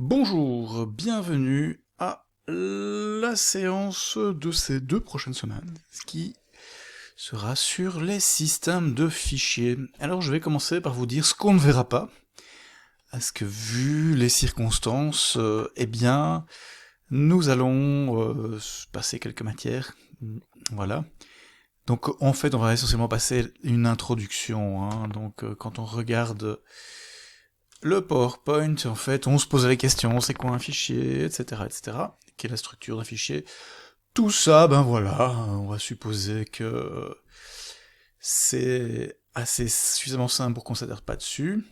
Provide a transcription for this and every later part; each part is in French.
Bonjour, bienvenue à la séance de ces 2 prochaines semaines, qui sera sur les systèmes de fichiers. Alors je vais commencer par vous dire ce qu'on ne verra pas, parce que vu les circonstances, eh bien, nous allons passer quelques matières, voilà. Donc en fait on va essentiellement passer une introduction, hein. Donc quand on regarde le PowerPoint, en fait, on se pose la question, c'est quoi un fichier, etc., etc. Quelle est la structure d'un fichier? Tout ça, ben voilà, on va supposer que c'est assez suffisamment simple pour qu'on s'attarde pas dessus.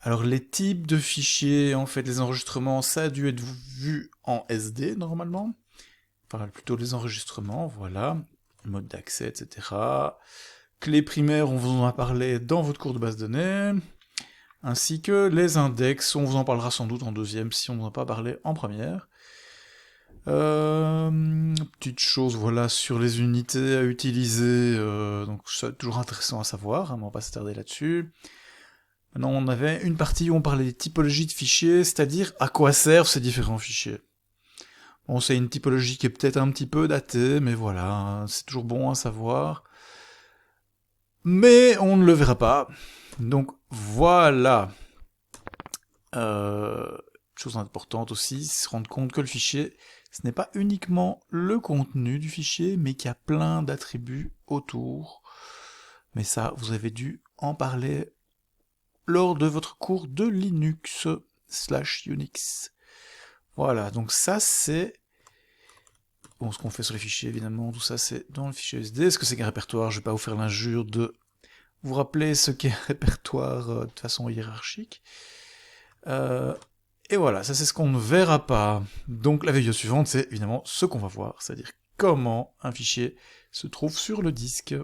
Alors les types de fichiers, en fait, les enregistrements, ça a dû être vu en SD normalement. Enfin, plutôt les enregistrements, voilà. Mode d'accès, etc. Clés primaires, on vous en a parlé dans votre cours de base de données. Ainsi que les index, on vous en parlera sans doute en deuxième si on n'en a pas parlé en première. Petite chose, voilà, sur les unités à utiliser, donc c'est toujours intéressant à savoir, hein, mais on va pas s'attarder là-dessus. Maintenant, on avait une partie où on parlait des typologies de fichiers, c'est-à-dire à quoi servent ces différents fichiers. Bon, c'est une typologie qui est peut-être un petit peu datée, mais voilà, hein, c'est toujours bon à savoir. Mais on ne le verra pas. Donc voilà. Chose importante aussi, se rendre compte que le fichier, ce n'est pas uniquement le contenu du fichier, mais qu'il y a plein d'attributs autour. Mais ça, vous avez dû en parler lors de votre cours de Linux/Unix. Voilà, donc ça c'est... Bon, ce qu'on fait sur les fichiers, évidemment, tout ça c'est dans le fichier SD. Est-ce que c'est qu'un répertoire? Je vais pas vous faire l'injure de vous rappeler ce qu'est un répertoire de façon hiérarchique. Et voilà, ça c'est ce qu'on ne verra pas. Donc la vidéo suivante, c'est évidemment ce qu'on va voir, c'est-à-dire comment un fichier se trouve sur le disque.